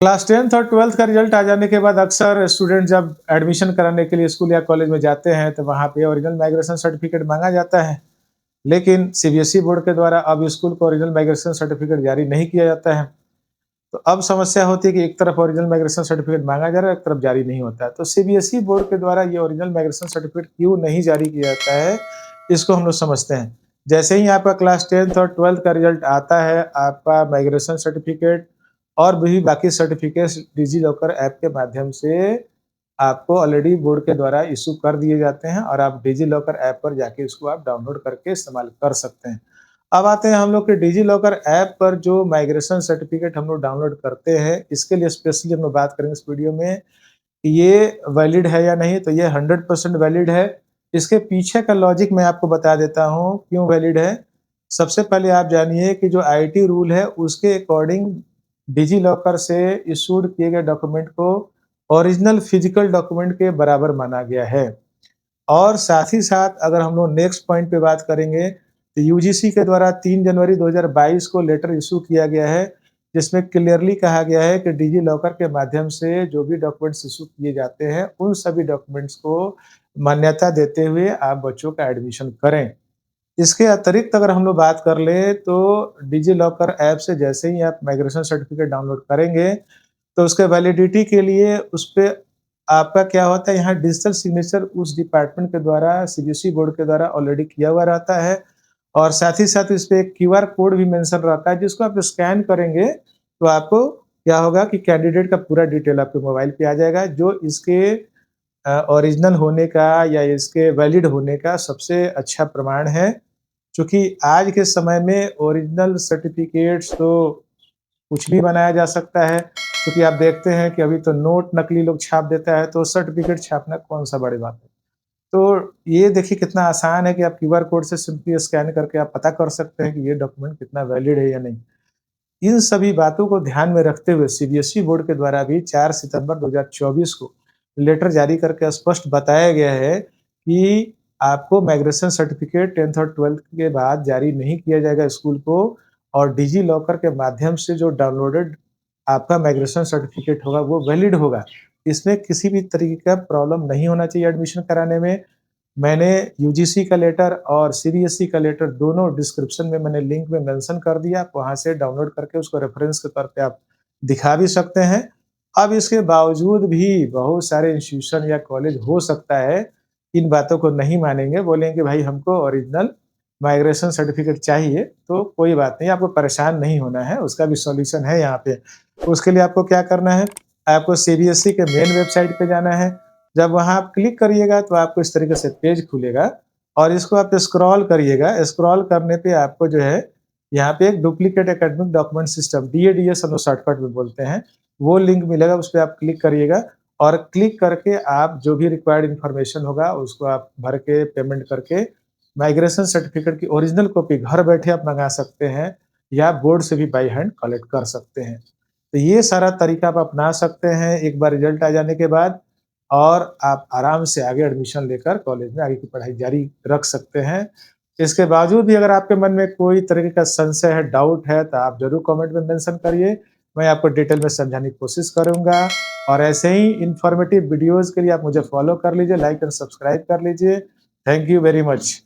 Class 10th और 12th का result आ जाने के बाद अक्सर स्टूडेंट जब एडमिशन कराने के लिए स्कूल या कॉलेज में जाते हैं तो वहाँ पे ओरिजिनल माइग्रेशन सर्टिफिकेट मांगा जाता है। लेकिन सीबीएसई बोर्ड के द्वारा अब स्कूल को ओरिजिनल माइग्रेशन सर्टिफिकेट जारी नहीं किया जाता है। तो अब समस्या होती है कि एक तरफ ओरिजिनल माइग्रेशन सर्टिफिकेट मांगा जा रहा है, एक तरफ जारी नहीं होता है। तो सीबीएसई बोर्ड के द्वारा ये ओरिजिनल माइग्रेशन सर्टिफिकेट क्यों नहीं जारी किया जाता है, इसको हम लोग समझते हैं। जैसे ही आपका क्लास 10th और 12th का रिजल्ट आता है, आपका माइग्रेशन सर्टिफिकेट और भी बाकी सर्टिफिकेट्स डिजी लॉकर ऐप के माध्यम से आपको ऑलरेडी बोर्ड के द्वारा इश्यू कर दिए जाते हैं और आप डिजी लॉकर ऐप पर जाके इसको आप डाउनलोड करके इस्तेमाल कर सकते हैं। अब आते हैं हम लोग के डिजी लॉकर ऐप पर जो माइग्रेशन सर्टिफिकेट हम लोग डाउनलोड करते हैं, इसके लिए स्पेशली हम लोग बात करेंगे इस वीडियो में कि ये वैलिड है या नहीं। तो ये 100% वैलिड है। इसके पीछे का लॉजिक मैं आपको बता देता हूँ क्यों वैलिड है। सबसे पहले आप जानिए कि जो आईटी रूल है उसके अकॉर्डिंग डिजी लॉकर से इशूड किए गए डॉक्यूमेंट को ओरिजिनल फिजिकल डॉक्यूमेंट के बराबर माना गया है। और साथ ही साथ अगर हम लोग नेक्स्ट पॉइंट पे बात करेंगे तो यूजीसी के द्वारा 3 जनवरी 2022 को लेटर इशू किया गया है, जिसमें क्लियरली कहा गया है कि डिजी लॉकर के माध्यम से जो भी डॉक्यूमेंट्स इशू किए जाते हैं, उन सभी डॉक्यूमेंट्स को मान्यता देते हुए आप बच्चों का एडमिशन करें। इसके अतिरिक्त अगर हम लोग बात कर लें तो डिजी लॉकर ऐप से जैसे ही आप माइग्रेशन सर्टिफिकेट डाउनलोड करेंगे, तो उसके वैलिडिटी के लिए उसपे आपका क्या होता है, यहाँ डिजिटल सिग्नेचर उस डिपार्टमेंट के द्वारा सीबीएसई बोर्ड के द्वारा ऑलरेडी किया हुआ रहता है और साथ ही साथ इस पे एक क्यूआर कोड भी मेंशन रहता है, जिसको आप स्कैन करेंगे तो आपको क्या होगा कि कैंडिडेट का पूरा डिटेल आपके मोबाइल पे आ जाएगा, जो इसके ओरिजिनल होने का या इसके वैलिड होने का सबसे अच्छा प्रमाण है। चूँकि आज के समय में ओरिजिनल सर्टिफिकेट्स तो कुछ भी बनाया जा सकता है, क्योंकि आप देखते हैं कि अभी तो नोट नकली लोग छाप देता है, तो सर्टिफिकेट छापना कौन-सा बड़ी बात है। तो ये देखिए कितना आसान है कि आप क्यूआर कोड से सिंपली स्कैन करके आप पता कर सकते हैं कि ये डॉक्यूमेंट कितना वैलिड है या नहीं। इन सभी बातों को ध्यान में रखते हुए सीबीएसई बोर्ड के द्वारा भी 4 सितंबर 2024 को लेटर जारी करके स्पष्ट बताया गया है कि आपको माइग्रेशन सर्टिफिकेट 10th और 12th के बाद जारी नहीं किया जाएगा स्कूल को और डिजी लॉकर के माध्यम से जो डाउनलोडेड आपका माइग्रेशन सर्टिफिकेट होगा वो वैलिड होगा। इसमें किसी भी तरीके का प्रॉब्लम नहीं होना चाहिए एडमिशन कराने में। मैंने यूजीसी का लेटर और सीबीएसई का लेटर दोनों डिस्क्रिप्शन में मैंने लिंक में मेंशन कर दिया, आप वहाँ से डाउनलोड करके उसको रेफरेंस के तौर पे आप दिखा भी सकते हैं। अब इसके बावजूद भी बहुत सारे इंस्टीट्यूशन या कॉलेज हो सकता है इन बातों को नहीं मानेंगे, बोलेंगे भाई हमको ओरिजिनल माइग्रेशन सर्टिफिकेट चाहिए, तो कोई बात नहीं, आपको परेशान नहीं होना है, उसका भी सॉल्यूशन है यहाँ पे। उसके लिए आपको क्या करना है, आपको सीबीएसई के मेन वेबसाइट पे जाना है। जब वहाँ आप क्लिक करिएगा तो आपको इस तरीके से पेज खुलेगा और इसको आप स्क्रॉल करिएगा। स्क्रॉल करने पे आपको जो है यहाँ पे एक डुप्लीकेट एकेडमिक डॉक्यूमेंट सिस्टम डीएडीएस हम लोग शॉर्टकट में बोलते हैं, वो लिंक मिलेगा, उस पे आप क्लिक करिएगा और क्लिक करके आप जो भी रिक्वायर्ड इन्फॉर्मेशन होगा उसको आप भर के पेमेंट करके माइग्रेशन सर्टिफिकेट की ओरिजिनल कॉपी घर बैठे आप मंगा सकते हैं या बोर्ड से भी बाय हैंड कलेक्ट कर सकते हैं। तो ये सारा तरीका आप अपना सकते हैं एक बार रिजल्ट आ जाने के बाद और आप आराम से आगे एडमिशन लेकर कॉलेज में आगे की पढ़ाई जारी रख सकते हैं। इसके बावजूद भी अगर आपके मन में कोई तरीके का संशय है, डाउट है, तो आप ज़रूर कमेंट में मेंशन करिए। मैं आपको डिटेल में समझाने की कोशिश करूँगा और ऐसे ही इन्फॉर्मेटिव वीडियोज़ के लिए आप मुझे फॉलो कर लीजिए, लाइक एंड सब्सक्राइब कर लीजिए। Thank you very much.